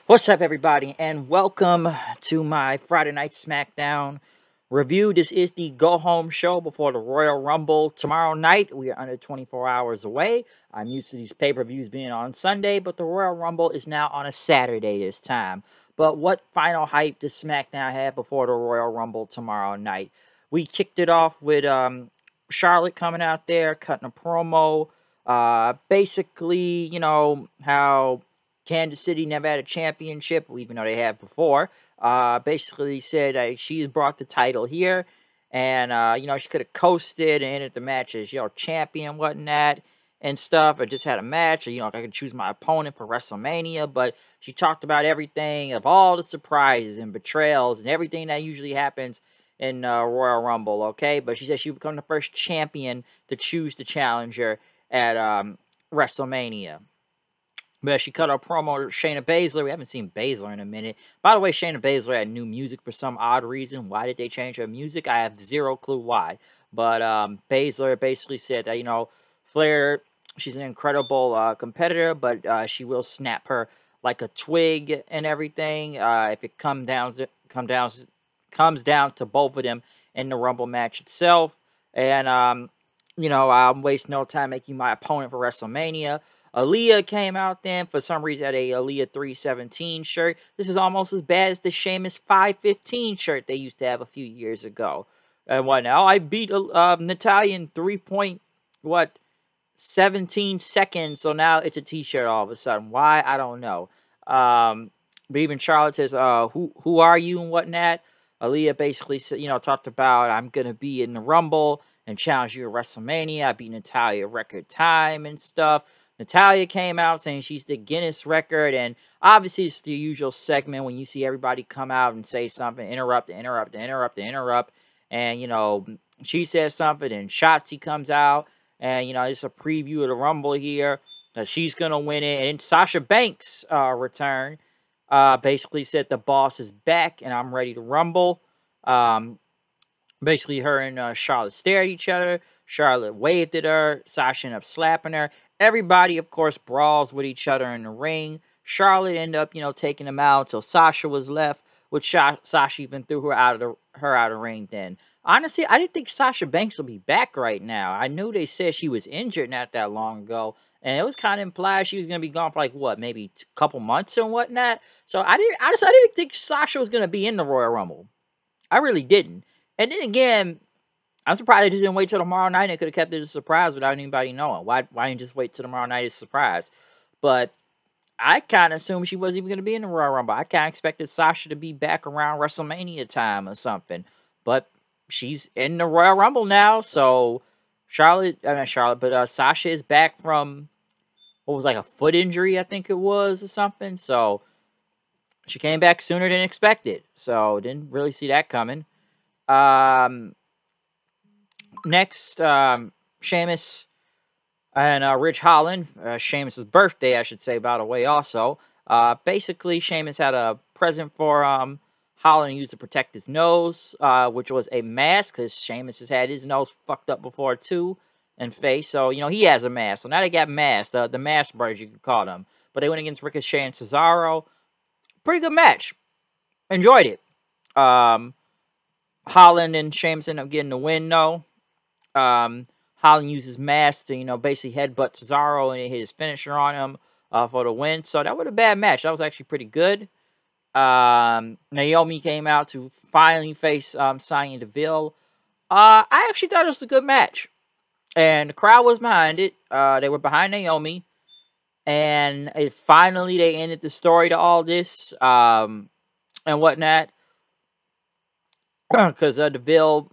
What's up, everybody, and welcome to my Friday Night Smackdown review. This is the go-home show before the Royal Rumble tomorrow night. We are under 24 hours away. I'm used to these pay-per-views being on Sunday, but the Royal Rumble is now on a Saturday this time. But what final hype does SmackDown have before the Royal Rumble tomorrow night? We kicked it off with Charlotte coming out there, cutting a promo. Basically, you know, how Kansas City never had a championship, even though they have before. Basically said she's brought the title here, and you know, she could have coasted and ended the match as, you know, champion, whatnot, and stuff, or just had a match, or, you know, I could choose my opponent for WrestleMania. But she talked about everything, of all the surprises and betrayals and everything that usually happens in Royal Rumble, okay? But she said she would become the first champion to choose the challenger at WrestleMania. But she cut her promo to Shayna Baszler. We haven't seen Baszler in a minute. By the way, Shayna Baszler had new music for some odd reason. Why did they change her music? I have zero clue why. But Baszler basically said that, you know, Flair, she's an incredible competitor, but she will snap her like a twig and everything if it comes down to both of them in the Rumble match itself. And you know, I'm wasting no time making my opponent for WrestleMania. Aaliyah came out then, for some reason, had a Aaliyah 317 shirt. This is almost as bad as the Sheamus 515 shirt they used to have a few years ago. And what now? I beat Natalya in 17 seconds, so now it's a t-shirt all of a sudden. Why? I don't know. But even Charlotte says, who are you and whatnot? Aaliyah basically, you know, talked about, I'm going to be in the Rumble and challenge you at WrestleMania. I beat Natalya record time and stuff. Natalya came out saying she's the Guinness record, and obviously it's the usual segment when you see everybody come out and say something, interrupt, and, you know, she says something, and Shotzi comes out, and, you know, it's a preview of the Rumble here, that she's going to win it, and Sasha Banks' return, basically said the boss is back, and I'm ready to Rumble. Basically, her and Charlotte stared at each other. Charlotte waved at her. Sasha ended up slapping her. Everybody, of course, brawls with each other in the ring. Charlotte ended up, you know, taking them out until Sasha was left, which Sasha even threw her out of the ring then. Honestly, I didn't think Sasha Banks would be back right now. I knew they said she was injured not that long ago, and it was kind of implied she was going to be gone for, like, what, maybe a couple months and whatnot. So, I didn't think Sasha was going to be in the Royal Rumble. I really didn't. And then again, I'm surprised they didn't wait till tomorrow night. They could have kept it a surprise without anybody knowing. Why didn't just wait till tomorrow night as a surprise? But I kind of assumed she wasn't even going to be in the Royal Rumble. I kind of expected Sasha to be back around WrestleMania time or something. But she's in the Royal Rumble now. So Sasha is back from, what was, like, a foot injury, I think it was, or something. So she came back sooner than expected. So didn't really see that coming. Next, Sheamus and Ridge Holland, Sheamus' birthday, I should say, by the way, also. Basically, Sheamus had a present for Holland used to protect his nose, which was a mask, because Sheamus has had his nose fucked up before, too, and face. So, you know, he has a mask. So now they got masks, the mask brothers, you could call them. But they went against Ricochet and Cesaro. Pretty good match. Enjoyed it. Holland and Sheamus ended up getting the win, though. Holland used his mask to, you know, basically headbutt Cesaro and hit his finisher on him for the win. So that was a bad match. That was actually pretty good. Naomi came out to finally face Sonya Deville. I actually thought it was a good match. And the crowd was behind it. They were behind Naomi. And finally they ended the story to all this and whatnot. Because Deville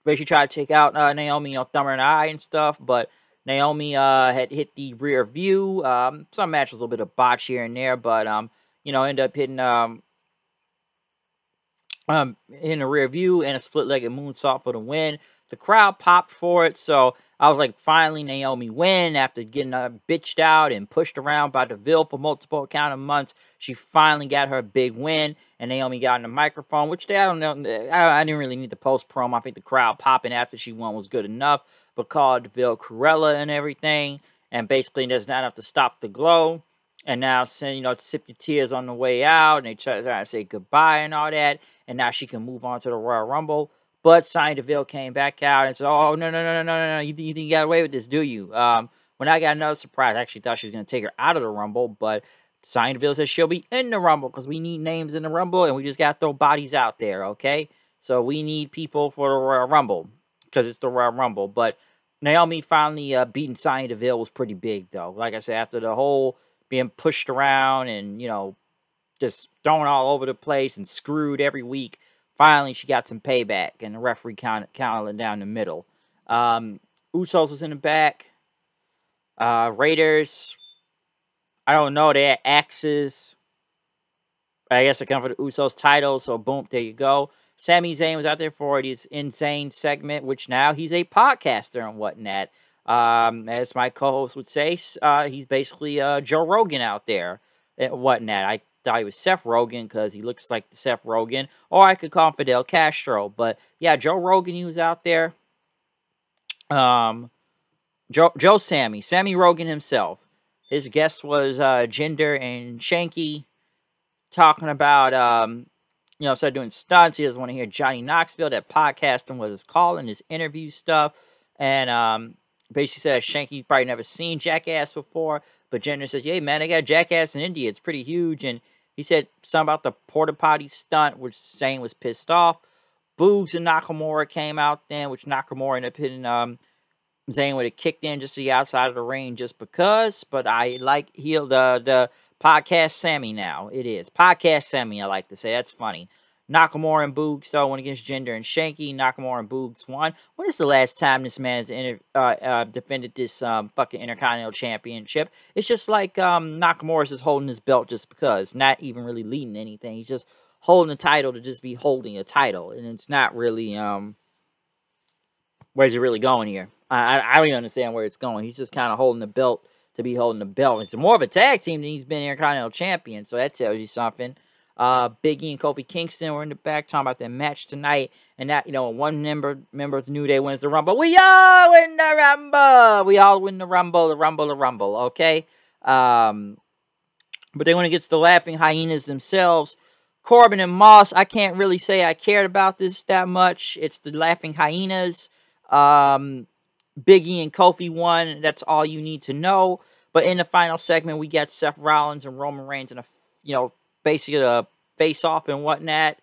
basically tried to take out Naomi, you know, thumb her in the eye and stuff, but Naomi had hit the rear view. Some matches a little bit of botch here and there, but you know, ended up hitting in the rear view and a split-legged moonsault for the win. The crowd popped for it, so I was like, finally Naomi win after getting bitched out and pushed around by Deville for multiple count of months. She finally got her big win, and Naomi got on the microphone, which I don't know. I didn't really need the post promo. I think the crowd popping after she won was good enough, but called Deville Cruella and everything, and basically there's not enough to stop the glow. And now, sip your tears on the way out, and they try to say goodbye and all that. And now she can move on to the Royal Rumble. But Sonya Deville came back out and said, "Oh, no. You think you got away with this, do you?" When I got another surprise, I actually thought she was going to take her out of the Rumble. But Sonya Deville says she'll be in the Rumble because we need names in the Rumble. And we just got to throw bodies out there, okay? So we need people for the Royal Rumble because it's the Royal Rumble. But Naomi finally beating Sonya Deville was pretty big, though. Like I said, after the whole being pushed around and, just thrown all over the place and screwed every week, finally she got some payback, and the referee counted down the middle. Usos was in the back. Raiders, I don't know, they had axes. I guess they come for the Usos title, so boom, there you go. Sami Zayn was out there for his insane segment, which now he's a podcaster and whatnot. As my co-host would say, he's basically Joe Rogan out there and whatnot. I thought he was Seth Rogen because he looks like the Seth Rogen, or I could call him Fidel Castro. But yeah, Joe Rogan, he was out there. Sami Rogan himself. His guest was Jinder and Shanky, talking about started doing stunts. He doesn't want to hear Johnny Knoxville. That podcasting was his calling, his interview stuff, and basically said Shanky's probably never seen Jackass before. But Jinder says, "Yeah, man, they got Jackass in India. It's pretty huge." And he said something about the porta potty stunt, which Zayn was pissed off. Boogs and Nakamura came out then, which Nakamura ended up hitting Zayn would have kicked in just to the outside of the ring just because. But I like the podcast Sammy now. It is podcast Sammy, I like to say. That's funny. Nakamura and Boogs though went against Jinder and Shanky. Nakamura and Boogs won. When is the last time this man has defended this fucking Intercontinental Championship? It's just like Nakamura's just holding his belt just because, not even really leading anything. He's just holding the title to just be holding a title, and it's not really where's it really going here? I don't even understand where it's going. He's just kind of holding the belt to be holding the belt. It's more of a tag team than he's been Intercontinental Champion, so that tells you something. Big E and Kofi Kingston were in the back talking about their match tonight, and that, one member of the New Day wins the Rumble. We all win the Rumble! We all win the Rumble, okay? But then when it gets to the Laughing Hyenas themselves, Corbin and Moss, I can't really say I cared about this that much. It's the Laughing Hyenas. Big E and Kofi won. That's all you need to know. But in the final segment, we got Seth Rollins and Roman Reigns in basically a face-off and whatnot.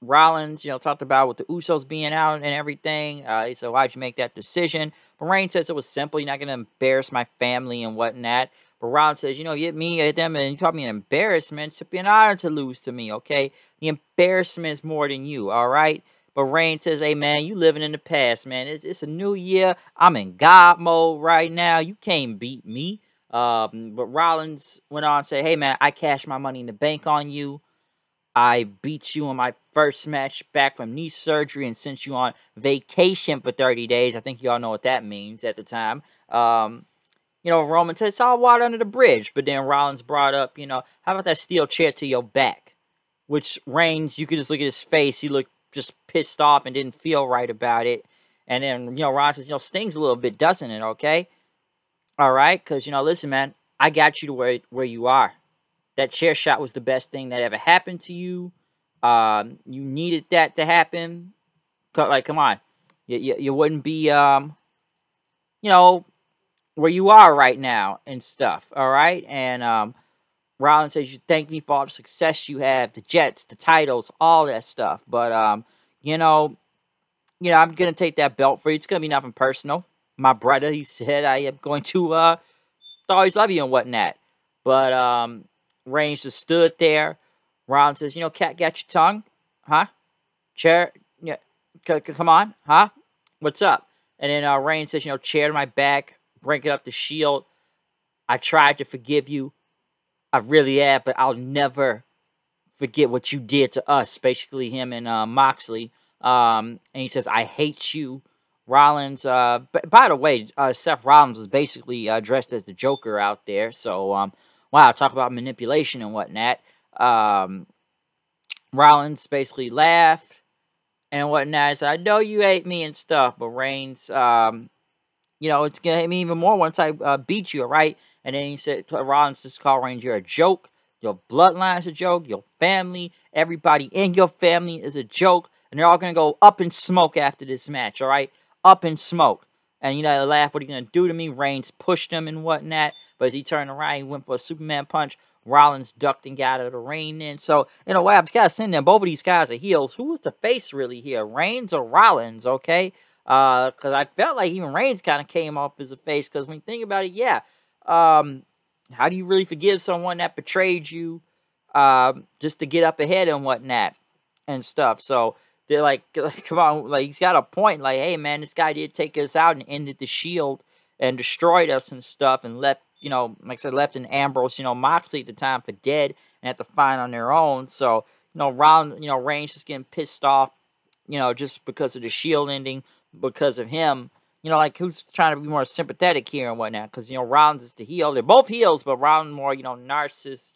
Rollins, talked about with the Usos being out and everything. He said, "Why'd you make that decision?" But Reigns says it was simple. You're not going to embarrass my family and whatnot. But Rollins says, you hit me at them and you called me an embarrassment. It should be an honor to lose to me, okay? The embarrassment is more than you, all right? But Reigns says, "Hey, man, you living in the past, man. It's a new year. I'm in God mode right now. You can't beat me." But Rollins went on and said, "Hey, man, I cashed my money in the bank on you. I beat you in my first match back from knee surgery and sent you on vacation for 30 days. I think you all know what that means at the time. Roman said, "It's all water under the bridge." But then Rollins brought up, how about that steel chair to your back? Which Reigns, you could just look at his face. He looked just pissed off and didn't feel right about it. And then, Ron says, stings a little bit, doesn't it, okay? All right, because, listen, man, I got you to where you are. That chair shot was the best thing that ever happened to you. You needed that to happen. Like, come on. You wouldn't be, where you are right now and stuff, all right? And Rollins says, "You thank me for all the success you have, the Jets, the titles, all that stuff. But, I'm going to take that belt for you. It's going to be nothing personal. My brother," he said, "I am going to always love you and whatnot." But Reigns just stood there. Rollins says, "Cat, got your tongue? Huh? Chair? Yeah, come on, huh? What's up?" And then Reigns says, "Chair to my back, break it up the Shield. I tried to forgive you. I really have, but I'll never forget what you did to us." Basically, him and Moxley. And he says, "I hate you." Rollins, by the way, Seth Rollins was basically dressed as the Joker out there. So, wow, talk about manipulation and whatnot. Rollins basically laughed and whatnot. He said, "I know you hate me and stuff, but Reigns, it's going to hate me even more once I beat you, all right? And then he said, Rollins just called Reigns, you're a joke. Your bloodline's a joke. Your family, everybody in your family is a joke. And they're all going to go up in smoke after this match, all right? Up in smoke. And you know, laugh, what are you going to do to me? Reigns pushed him and whatnot. But as he turned around, he went for a Superman punch. Rollins ducked and got out of the ring then. So, in a way, I've got to send them. Both of these guys are heels. Who was the face really here? Reigns or Rollins, okay? Because I felt like even Reigns kind of came off as a face. Because when you think about it, yeah. How do you really forgive someone that betrayed you just to get up ahead and whatnot and stuff? So, they're like, come on, like, he's got a point. Like, hey, man, this guy did take us out and ended the Shield and destroyed us and stuff and left, you know, like I said, left in Ambrose, you know, Moxley at the time for dead and had to find on their own. So, you know, Reigns just getting pissed off, you know, just because of the Shield ending, because of him. You know, like, who's trying to be more sympathetic here and whatnot? Because, you know, Rollins is the heel. They're both heels, but Rollins more, you know, narcissist,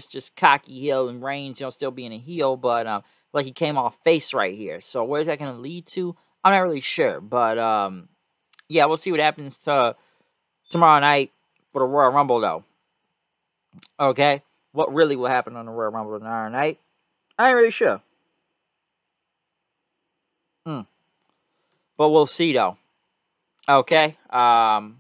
just cocky heel, and Reigns, you know, still being a heel, but, like, he came off face right here. So, where's that going to lead to? I'm not really sure, but, yeah, we'll see what happens tomorrow night for the Royal Rumble, though. Okay? What really will happen on the Royal Rumble tomorrow night? I ain't really sure. But we'll see, though. Okay? It's going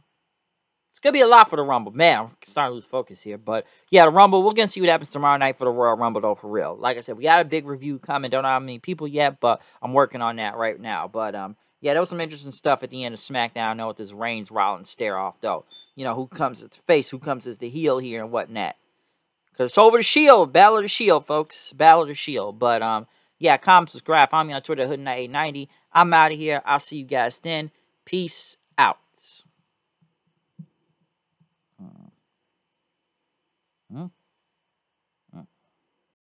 to be a lot for the Rumble. Man, I'm starting to lose focus here. But, yeah, the Rumble, we're going to see what happens tomorrow night for the Royal Rumble, though, for real. Like I said, we got a big review coming. Don't know how many people yet, but I'm working on that right now. But, yeah, there was some interesting stuff at the end of Smackdown. I know with this Reigns-Rollins stare-off, though. You know, who comes as the face, who comes as the heel here and whatnot. Because it's over the Shield. Battle of the Shield, folks. Battle of the Shield. But, yeah, comment, subscribe. Follow me on Twitter, HoodNight890. I'm out of here. I'll see you guys then. Peace out.